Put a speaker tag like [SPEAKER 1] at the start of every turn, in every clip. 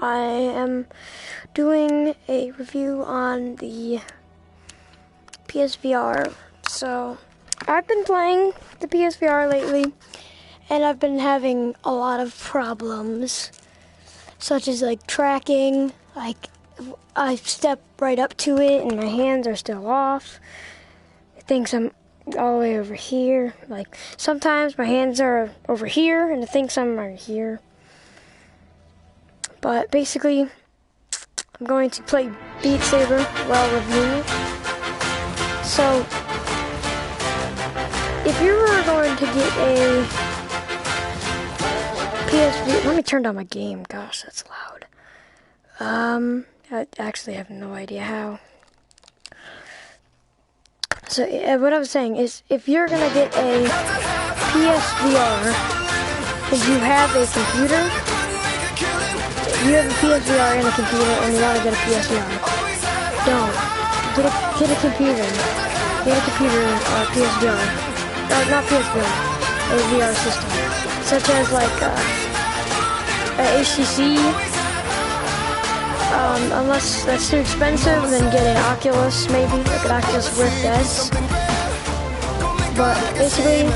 [SPEAKER 1] I am doing a review on the PSVR. So, I've been playing the PSVR lately, and I've been having a lot of problems, such as like tracking. Like, I step right up to it and my hands are still off. It thinks I'm all the way over here. Like, sometimes my hands are over here and it thinks I'm right here. But basically, I'm going to play Beat Saber while reviewing it. So, if you were going to get a PSV, let me turn down my game. Gosh, that's loud. I actually have no idea how. So, what I was saying is, if you're gonna get a PSVR, and you have a computer, you have a PSVR and a computer, and you want to get a PSVR, don't. Get a computer. Get a computer or PSVR. Not PSVR, a VR system. Such as like HTC. Unless that's too expensive, then get an Oculus maybe, like an Oculus Rift S. But basically,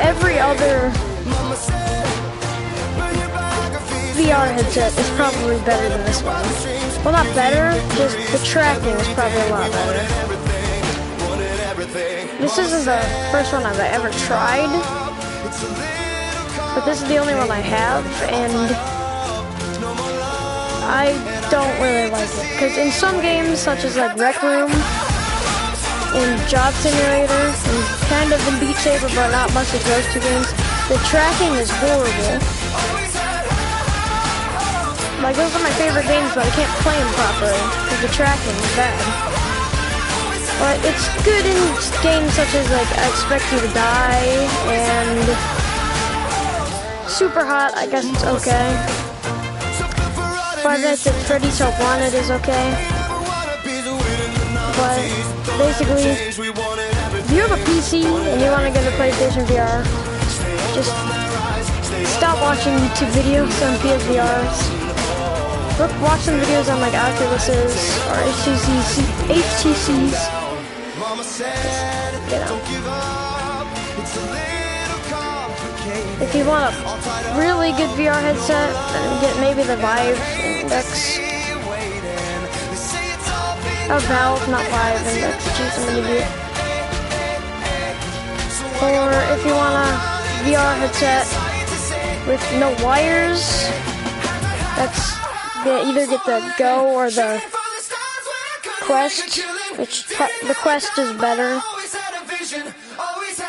[SPEAKER 1] every other VR headset is probably better than this one. Well, not better, just the tracking is probably a lot better. This isn't the first one I've ever tried, but this is the only one I have, and I don't really like it. Because in some games, such as like Rec Room, in Job Simulator, and kind of in Beat Saber, but not much of those two games, the tracking is horrible. Like, those are my favorite games, but I can't play them properly, because the tracking is bad. But it's good in games such as, like, I Expect You to Die, and Super Hot, I guess it's okay. Five Nights at Freddy's Hope Wanted is okay. But, basically, if you have a PC and you want to get a PlayStation VR, just stop watching YouTube videos on PSVRs. Watch some videos on like Oculuses or HTCs. You know. If you want a really good VR headset, then get maybe the Vive Index. Oh, Valve, not Vive Index. Jeez, I'm an idiot. Or if you want a VR headset with no wires, either get the Go or the Quest, which the Quest is better,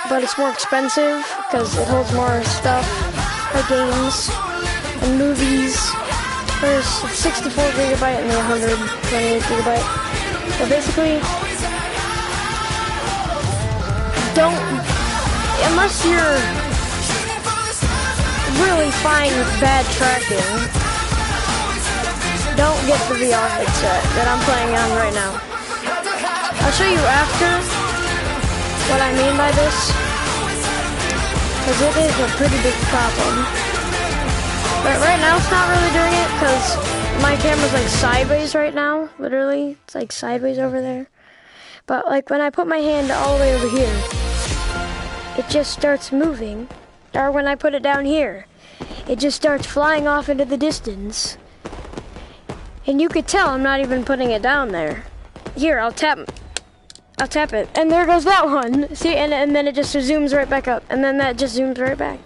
[SPEAKER 1] but it's more expensive because it holds more stuff, like games and movies. There's 64 gigabyte and the 128 gigabyte. So basically, unless you're really fine with bad tracking, don't get the VR headset that I'm playing on right now. I'll show you after what I mean by this, because it is a pretty big problem. But right now it's not really doing it, because my camera's like sideways right now, literally. It's like sideways over there. But like when I put my hand all the way over here, it just starts moving. Or when I put it down here, it just starts flying off into the distance. And you could tell I'm not even putting it down there. Here, I'll tap it. And there goes that one. See, and then it just zooms right back up. And then that just zooms right back.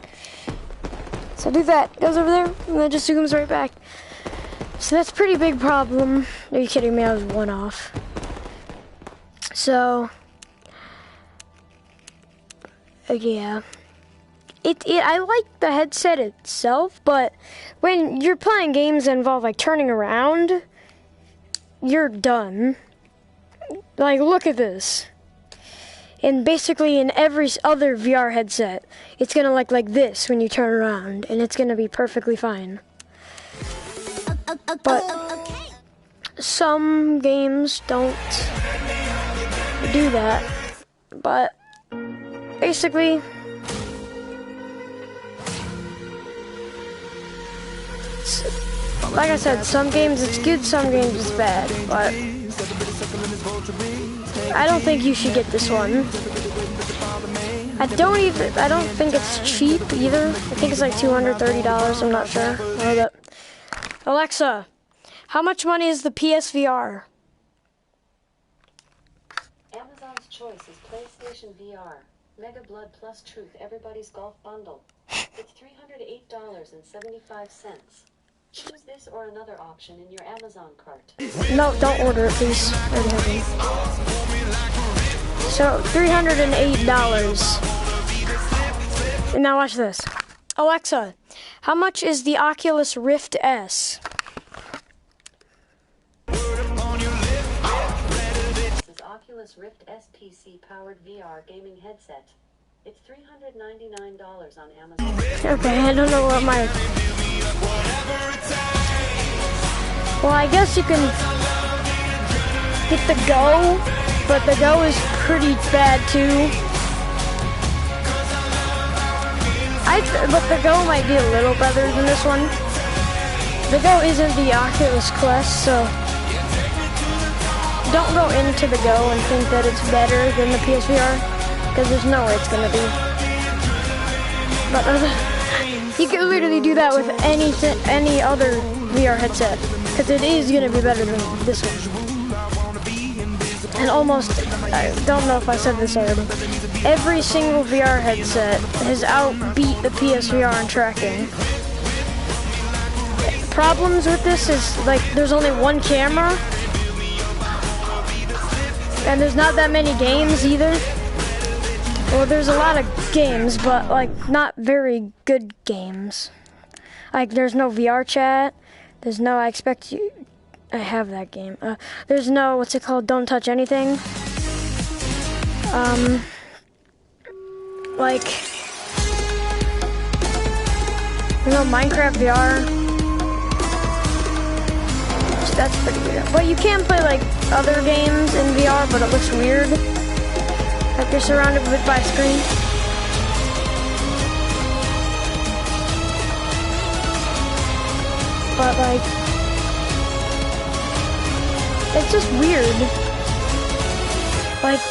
[SPEAKER 1] So do that. It goes over there, and then it just zooms right back. So that's a pretty big problem. Are you kidding me? I was one off. So, yeah. I like the headset itself, but when you're playing games that involve like turning around, you're done. Like, look at this. And basically in every other VR headset, it's gonna look like this when you turn around, and it's gonna be perfectly fine. But some games don't do that. But basically, like I said, some games it's good, some games it's bad, but I don't think you should get this one. I don't think it's cheap either. I think it's like $230, I'm not sure. Hold up. Alexa, how much money is the PSVR?
[SPEAKER 2] Amazon's choice is PlayStation VR. Mega Blood plus Truth Everybody's Golf Bundle. It's $308.75. Choose this or another option in your Amazon cart.
[SPEAKER 1] No, don't order it, please. So, $308. And now watch this. Alexa, how much is the Oculus Rift S?
[SPEAKER 2] This is Oculus Rift S PC powered VR gaming headset. It's $399 on Amazon.
[SPEAKER 1] Okay, I don't know what my... Well, I guess you can get the Go, but the Go is pretty bad too. But the Go might be a little better than this one. The Go isn't the Oculus Quest, so don't go into the Go and think that it's better than the PSVR, because there's no way it's gonna be. But you can literally do that with any other VR headset, because it is gonna be better than this one. And almost, I don't know if I said this already, every single VR headset has outbeat the PSVR in tracking. Problems with this is, like, there's only one camera, and there's not that many games either. Well, there's a lot of games, but, like, not very good games. Like, there's no VR chat, there's no, I have that game. There's no, what's it called, don't touch anything. Like, there's no Minecraft VR. That's pretty weird. But you can play, like, other games in VR, but it looks weird. Like you're surrounded by a screen. But, like, it's just weird. Like,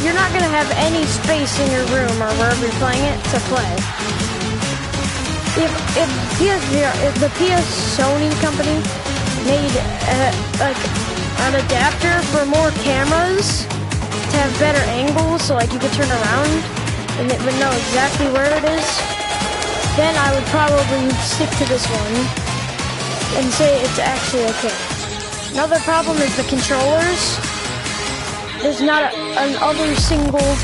[SPEAKER 1] you're not gonna have any space in your room or wherever you're playing it to play. If the Sony company made like an adapter for more cameras to have better angles, so like you could turn around and it would know exactly where it is, then I would probably stick to this one and say it's actually okay. Another problem is the controllers. There's not another single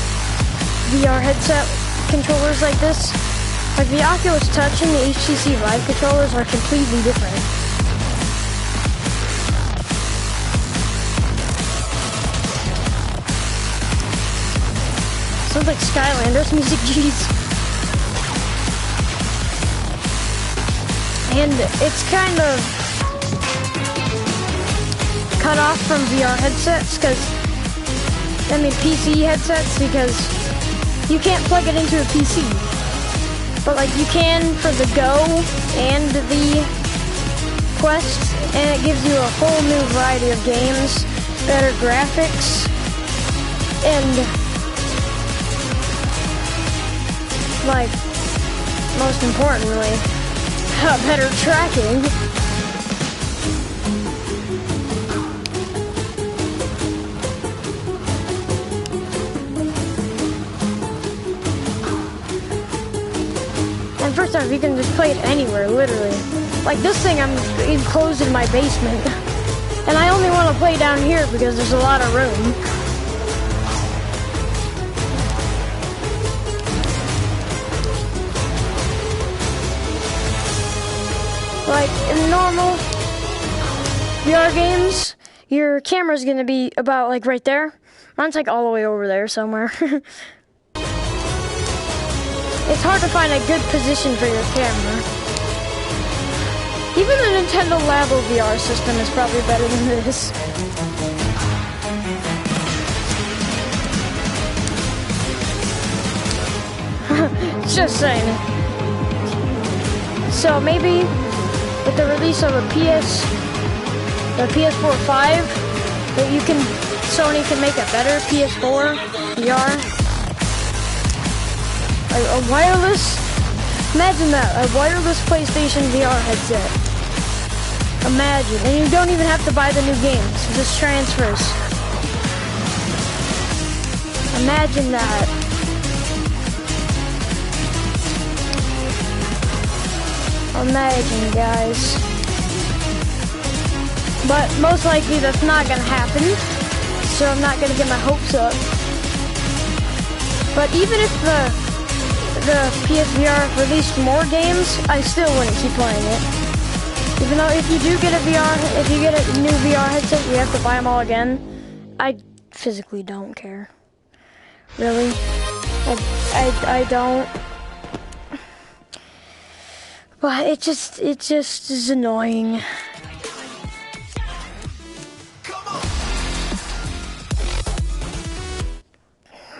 [SPEAKER 1] VR headset controllers like this. Like the Oculus Touch and the HTC Vive controllers are completely different. Sounds like Skylanders music, jeez. And it's kind of cut off from VR headsets, PC headsets, because you can't plug it into a PC. But like you can for the Go and the Quest, and it gives you a whole new variety of games, better graphics, and like, most importantly, better tracking. And first off, you can just play it anywhere, literally. Like this thing, I'm enclosed in my basement. And I only want to play down here because there's a lot of room. Like, in normal VR games, your camera's gonna be about, like, right there. Mine's, like, all the way over there somewhere. It's hard to find a good position for your camera. Even the Nintendo Labo VR system is probably better than this. Just saying. So maybe with the release of the PS4 5, that Sony can make a better PS4 VR. A wireless, imagine that, a wireless PlayStation VR headset. Imagine, and you don't even have to buy the new games, it just transfers. Imagine that. Imagine, guys. But most likely that's not gonna happen, so I'm not gonna get my hopes up. But even if the PSVR released more games, I still wouldn't keep playing it. Even though if you do get if you get a new VR headset, you have to buy them all again. I physically don't care. Really, I don't. But it just is annoying.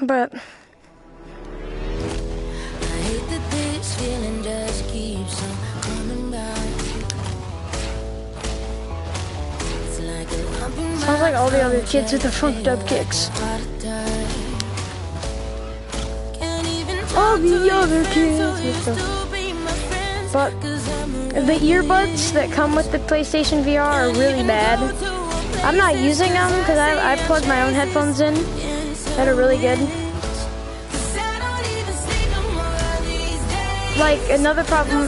[SPEAKER 1] But sounds like all the other kids with the funked up kicks. All the other kids with the... But the earbuds that come with the PlayStation VR are really bad. I'm not using them because I plug my own headphones in that are really good. Like another problem,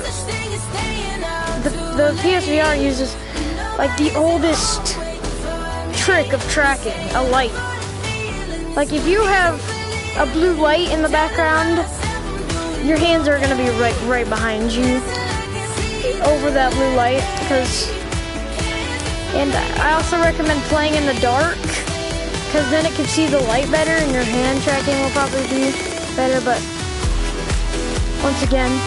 [SPEAKER 1] the PSVR uses like the oldest trick of tracking, a light. Like if you have a blue light in the background, your hands are gonna be right behind you over that blue light. And I also recommend playing in the dark, because then it can see the light better and your hand tracking will probably be better. But once again,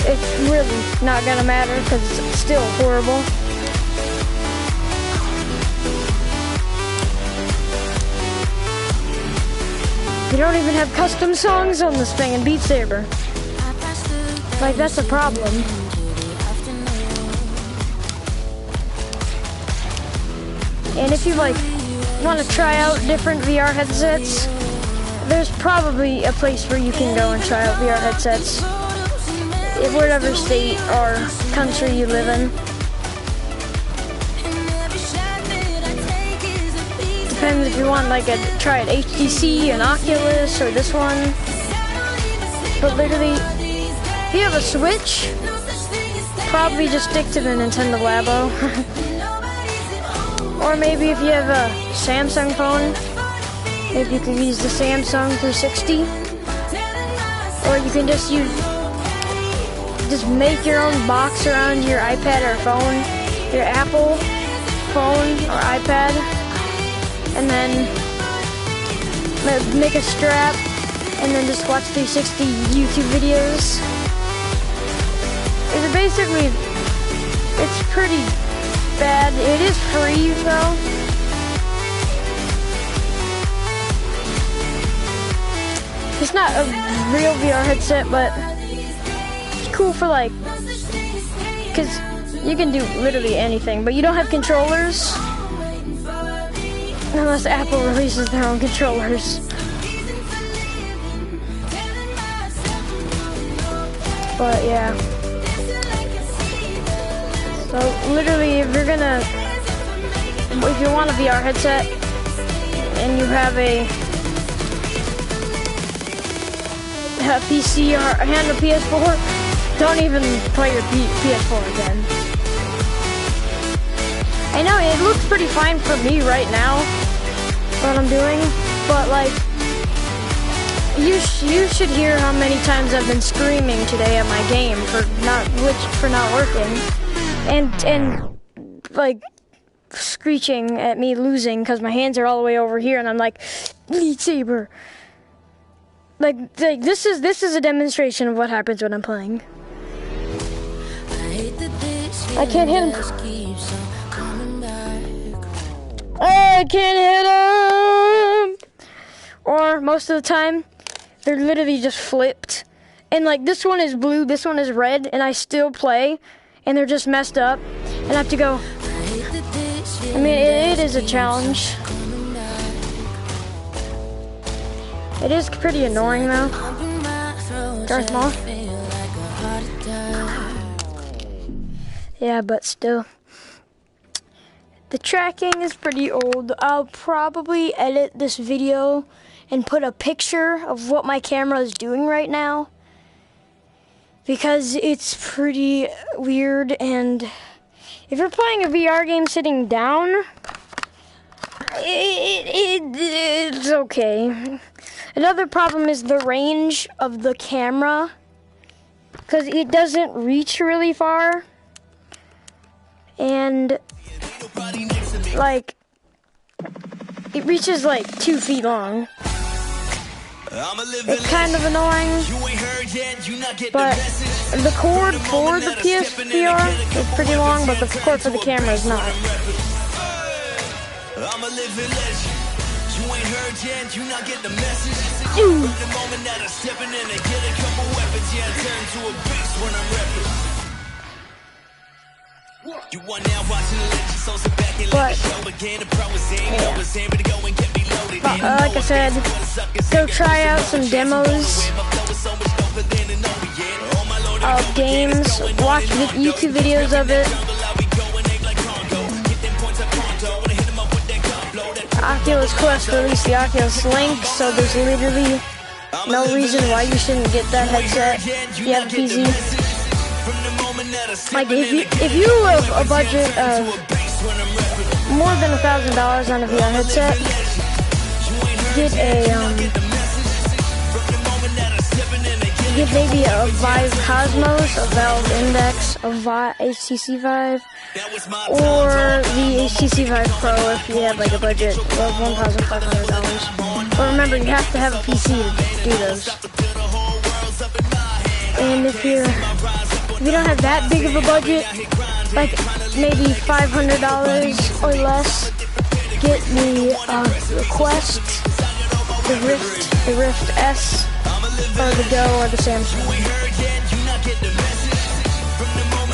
[SPEAKER 1] it's really not gonna matter because it's still horrible. You don't even have custom songs on this thing in Beat Saber. Like, that's a problem. And if you want to try out different VR headsets, there's probably a place where you can go and try out VR headsets in whatever state or country you live in. Depends if you want try an HTC, an Oculus, or this one. But literally, if you have a Switch, probably just stick to the Nintendo Labo. Or maybe if you have a Samsung phone, maybe you can use the Samsung 360. Or you can just make your own box around your iPad or phone, your Apple phone or iPad, and then make a strap, and then just watch 360 YouTube videos. It's pretty bad. It is free though. It's not a real VR headset, but it's cool for because you can do literally anything, but you don't have controllers unless Apple releases their own controllers. But yeah. So literally, if you want a VR headset and you have a PC or a PS4, don't even play your PS4 again. I know it looks pretty fine for me right now, what I'm doing, but you should hear how many times I've been screaming today at my game for not working. And screeching at me losing because my hands are all the way over here and I'm like, Beat Saber. This is a demonstration of what happens when I'm playing. I can't hit him. I can't hit him. Or most of the time, they're literally just flipped and like this one is blue, this one is red, and I still play, and they're just messed up, and I have to go. I mean, it is a challenge. It is pretty annoying though. Darth Maul. Yeah, but still. The tracking is pretty old. I'll probably edit this video and put a picture of what my camera is doing right now, because it's pretty weird. And if you're playing a VR game sitting down, it's okay. Another problem is the range of the camera, because it doesn't reach really far, and like it reaches like 2 feet long. It's kind of annoying, but the cord for the PSVR is pretty long, but the cord for the camera is not. You ain't heard yet, you not get the message. From the moment that I'm stepping in, I get a couple weapons, yeah, I turn to a beast when I'm repping. You are now watching the legend, so sit back and let the show begin. The pro is aiming, I was aiming to go and get me loaded. Like I said, go try out some demos of games, watch YouTube videos of it. Oculus Quest released the Oculus Link, so there's literally no reason why you shouldn't get that headset if you have a PC. Like, if you have a budget of more than $1,000 on a VR headset, get maybe a Vive Cosmos, a Valve Index, a HTC Vive, or the HTC Vive Pro if you have like a budget of $1,500. But remember, you have to have a PC to do those. And if you don't have that big of a budget, like maybe $500 or less, get the Quest, the Rift S, or the Go, or the Samsung.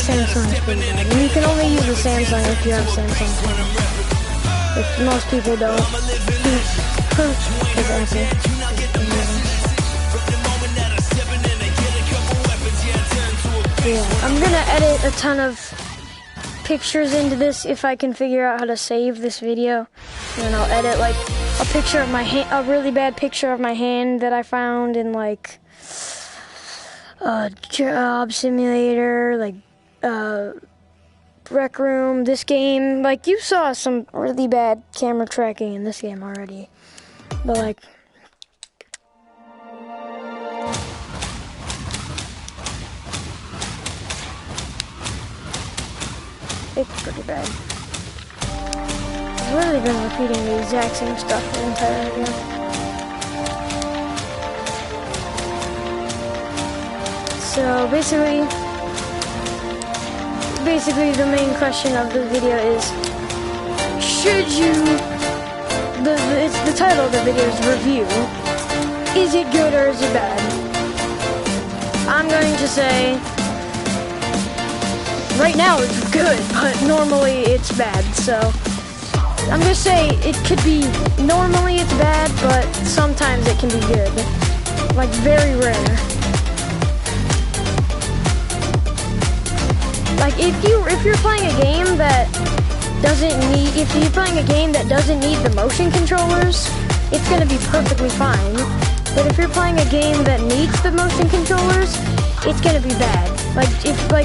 [SPEAKER 1] Samsung is pretty bad. And you can only use the Samsung if you have Samsung phone. Which most people don't. Exactly. Yeah, I'm gonna edit a ton of pictures into this if I can figure out how to save this video. And then I'll edit like a picture of my hand, a really bad picture of my hand that I found in like a job simulator, like Rec Room, this game. Like, you saw some really bad camera tracking in this game already, but like it's pretty bad. I've really been repeating the exact same stuff the entire video. So basically the main question of the video is, should you, the title of the video is review, is it good or is it bad? I'm going to say, right now it's good, but normally it's bad, so I'm going to say it could be, normally it's bad, but sometimes it can be good, like very rare. Like if you're playing a game that doesn't need, if you're playing a game that doesn't need the motion controllers, it's gonna be perfectly fine. But if you're playing a game that needs the motion controllers, it's gonna be bad. Like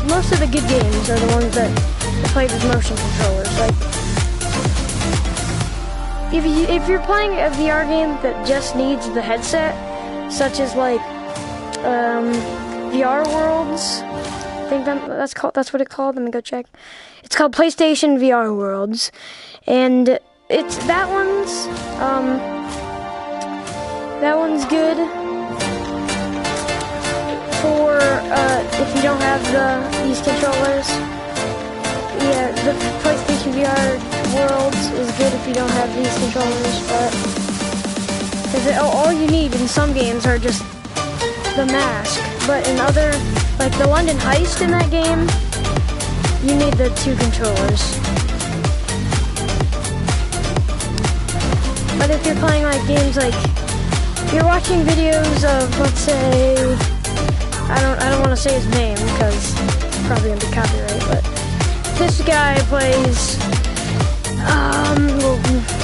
[SPEAKER 1] most of the good games are the ones that are played with motion controllers. Like if you're playing a VR game that just needs the headset, such as like VR Worlds. I think that's what it's called. Let me go check. It's called PlayStation VR Worlds, and that one's good for if you don't have these controllers. Yeah, the PlayStation VR Worlds is good if you don't have these controllers, but because all you need in some games are just the mask. but in other, like the London Heist in that game, you need the 2 controllers. But if you're playing like games like, if you're watching videos of, let's say, I don't want to say his name because it's probably gonna be copyright, but this guy plays, well,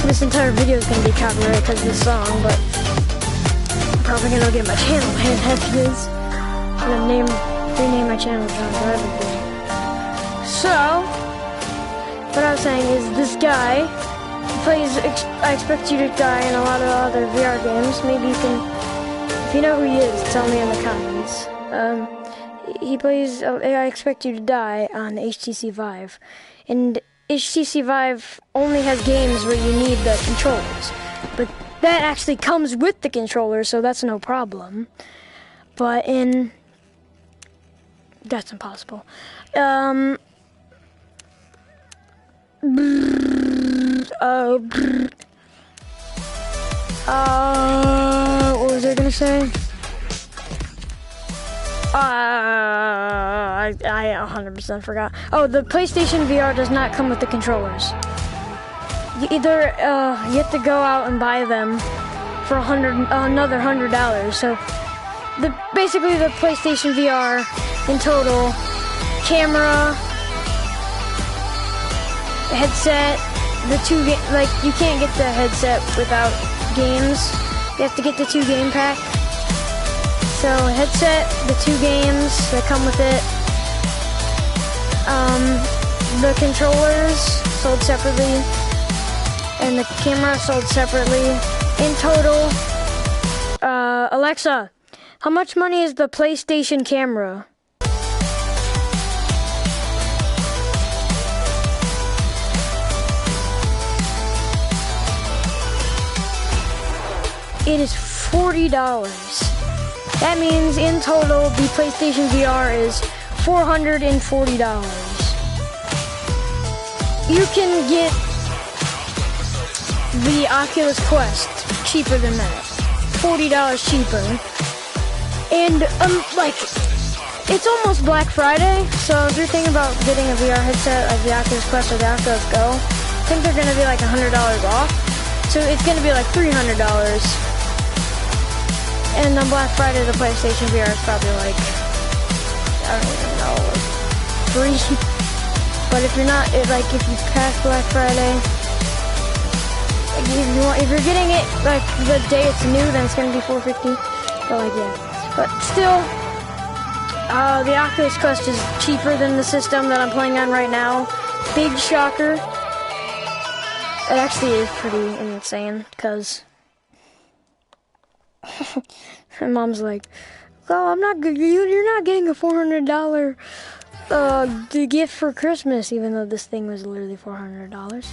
[SPEAKER 1] this entire video is gonna be copyright because of this song, but I'm probably gonna get my channel banned after this. I'm gonna rename my channel John Everything. So, what I was saying is this guy plays I Expect You to Die in a lot of other VR games. Maybe you can, if you know who he is, tell me in the comments. He plays I Expect You to Die on HTC Vive. And HTC Vive only has games where you need the controllers. But that actually comes with the controller, so that's no problem. But that's impossible. What was I gonna say? I 100% forgot. Oh, the PlayStation VR does not come with the controllers. You have to go out and buy them for another $100. So, basically the PlayStation VR in total, camera, headset, you can't get the headset without games. You have to get the 2 game pack. So headset, the 2 games that come with it, the controllers sold separately, and the camera sold separately. In total, Alexa, how much money is the PlayStation camera? It is $40. That means in total, the PlayStation VR is $440. You can get the Oculus Quest cheaper than that. $40 cheaper. And, it's almost Black Friday, so if you're thinking about getting a VR headset like the Oculus Quest or the Oculus Go, I think they're gonna be like $100 off. So it's gonna be like $300. And on Black Friday, the PlayStation VR is probably like, I don't even know, like $3. But if you're not, if you pass Black Friday, if you're getting it like the day it's new, then it's gonna be $450. But yeah. But still, the Oculus Quest is cheaper than the system that I'm playing on right now. Big shocker. It actually is pretty insane because. My mom's like, "Oh, I'm not good. You're not getting a $400 gift for Christmas," even though this thing was literally $400.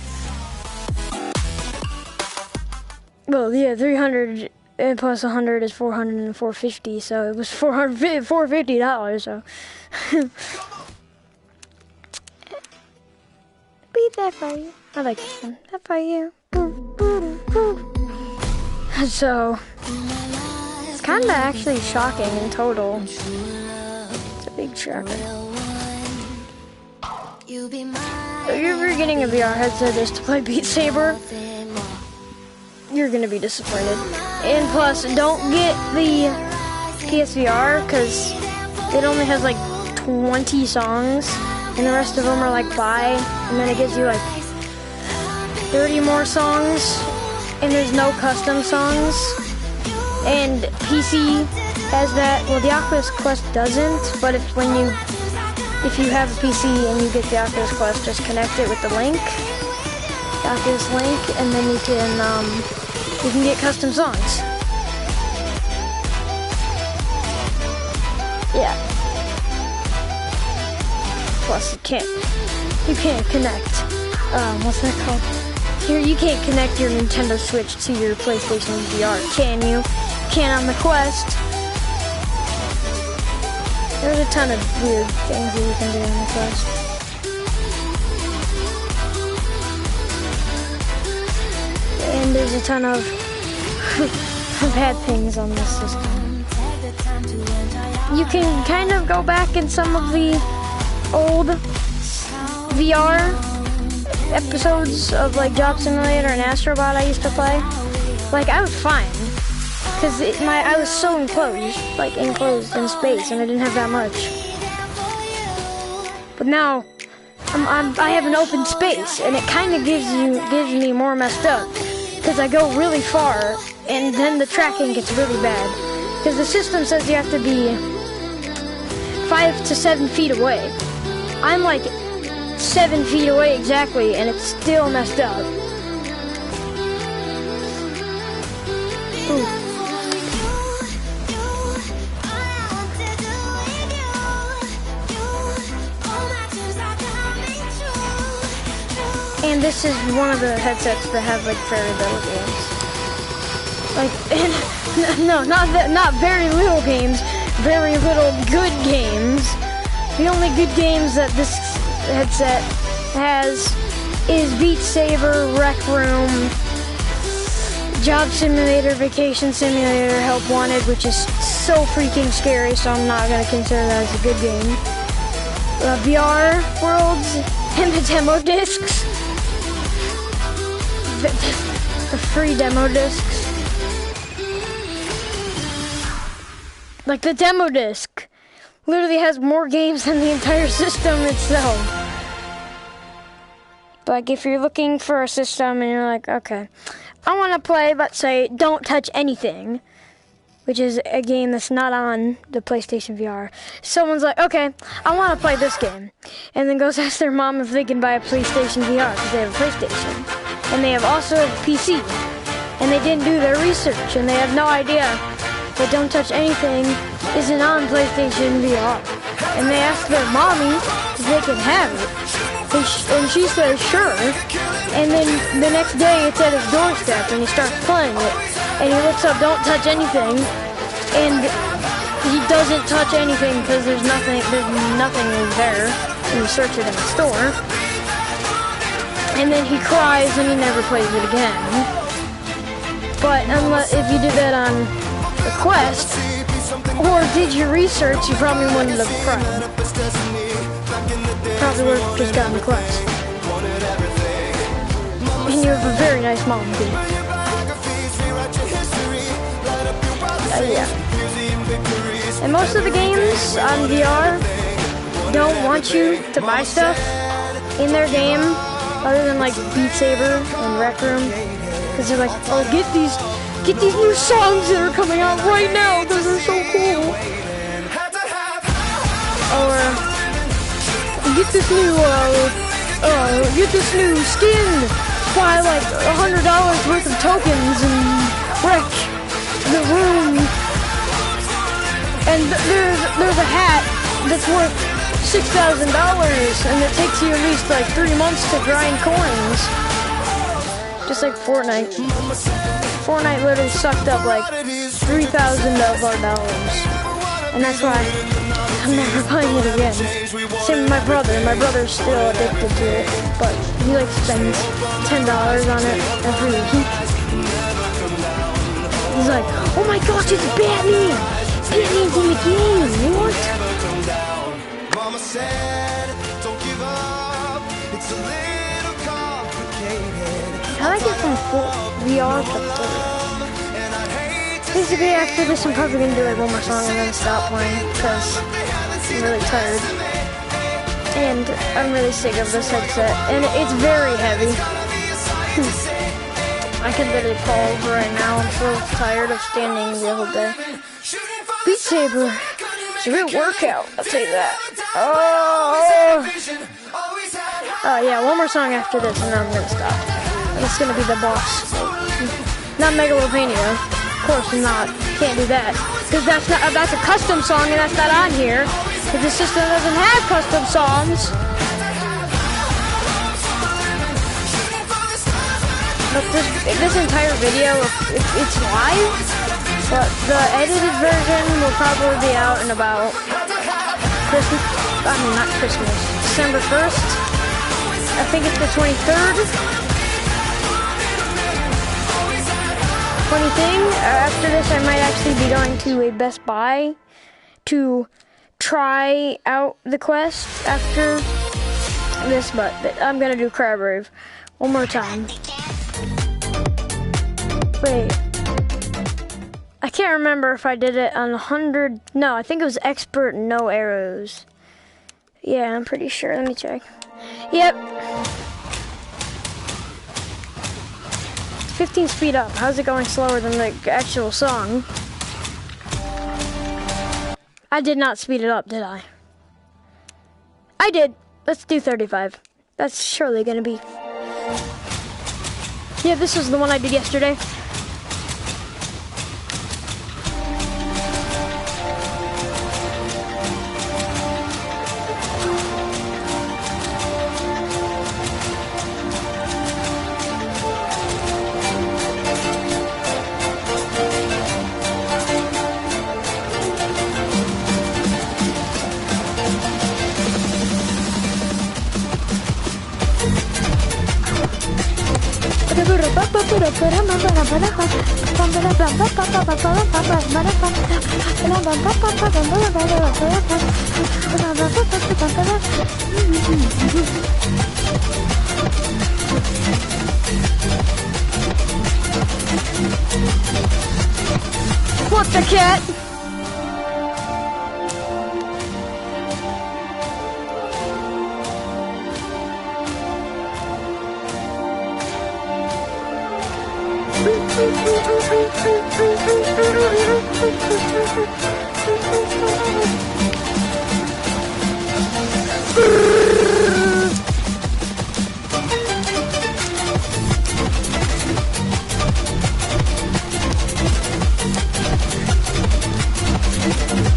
[SPEAKER 1] Well, yeah, 300 and plus 100 is 400 and 450, so it was $450. So beat that for you. I like this one. That for you. So. Kind of actually shocking in total. It's a big shocker. If you're getting a VR headset just to play Beat Saber, you're gonna be disappointed. And plus, don't get the PSVR because it only has like 20 songs, and the rest of them are like buy, and then it gives you like 30 more songs, and there's no custom songs. And PC has that. Well, the Oculus Quest doesn't, but if you have a PC and you get the Oculus Quest, just connect it with the link, the Oculus link, and then you can get custom songs. Yeah. Plus, you can't connect. What's that called? Here, you can't connect your Nintendo Switch to your PlayStation VR, can you? Can on the Quest. There's a ton of weird things that you can do on the Quest. And there's a ton of bad things on this system. you can kind of go back in some of the old VR episodes of like Job Simulator and Astrobot I used to play. Like I was fine, cause I was so enclosed in space, and I didn't have that much. But now I have an open space, and it kind of gives me more messed up, cause I go really far, and then the tracking gets really bad, cause the system says you have to be 5 to 7 feet away. I'm like 7 feet away exactly, and it's still messed up. Ooh. And this is one of the headsets that have like very little games. Like, no, not very little games, very little good games. The only good games that this headset has is Beat Saber, Rec Room, Job Simulator, Vacation Simulator, Help Wanted, which is so freaking scary, so I'm not going to consider that as a good game. VR Worlds and the demo discs. The free demo discs. Like the demo disc literally has more games than the entire system itself. Like if you're looking for a system and you're like, okay, I want to play, let's say, Don't Touch Anything, which is a game that's not on the PlayStation VR. Someone's like, okay, I want to play this game. And then goes ask their mom if they can buy a PlayStation VR because they have a PlayStation. And they have also a PC. And they didn't do their research, and they have no idea that Don't Touch Anything isn't on PlayStation VR. And they ask their mommy if they can have it. And she says, sure. And then the next day it's at his doorstep and he starts playing it. And he looks up Don't Touch Anything. And he doesn't touch anything because there's nothing there. And you search it in the store. And then he cries and he never plays it again. But unless if you did that on the Quest, or did your research, you probably wouldn't have cried. Probably would have just gotten the Quest. And you have a very nice mom, too. Yeah. And most of the games on VR don't want you to buy stuff in their game, other than like Beat Saber and Rec Room. Because they're like, oh, get these new songs that are coming out right now, those are so cool. Or get this new skin, buy like $100 worth of tokens and wreck the room. And there's a hat that's worth $6,000, and it takes you at least like 3 months to grind coins. Just like Fortnite. Fortnite literally sucked up like $3,000 of our dollars. And that's why I'm never buying it again. Same with my brother. My brother's still addicted to it, but he like spends $10 on it every week. He's like, oh my gosh, it's Batman! Batman's in the game! What? Mama said, don't give up. It's a little complicated. How do I get from VR to 4? Basically, after this, I'm probably gonna do like one more song and then stop playing because I'm really tired. And I'm really sick of this headset. And it's very heavy. I can literally fall over right now. I'm so tired of standing the whole day. Beat Saber. It's a real workout, I'll tell you that. Oh yeah, one more song after this and then I'm gonna stop. And it's gonna be the boss. Not Megalomania. Of course not. Can't do that. Because that's a custom song and that's not on here. Because the system doesn't have custom songs. But this entire video, it's live. But the edited version will probably be out in about December 1st. I think it's the 23rd. Funny thing, after this I might actually be going to a Best Buy to try out the quest after this, but I'm gonna do Crab Rave one more time. Wait. I can't remember if I did it on 100. No, I think it was expert, no arrows. Yeah, I'm pretty sure. Let me check. Yep. 15 speed up. How's it going slower than the actual song? I did not speed it up, did I? I did. Let's do 35. That's surely gonna be. Yeah, this was the one I did yesterday. What the cat?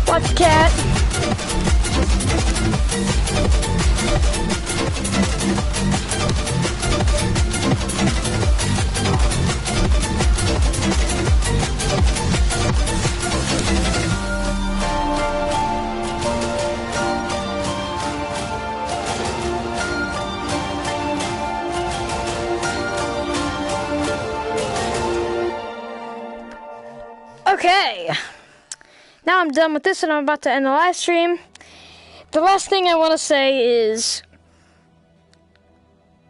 [SPEAKER 1] Watch cat. Okay, now I'm done with this and I'm about to end the live stream. The last thing I want to say is,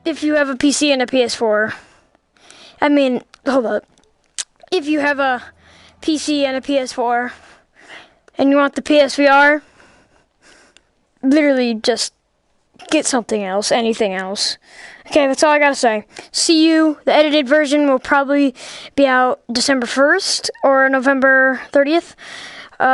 [SPEAKER 1] if you have a PC and a PS4, hold up. If you have a PC and a PS4 and you want the PSVR, literally just get something else, anything else. Okay, that's all I gotta say. See you. The edited version will probably be out December 1st or November 30th.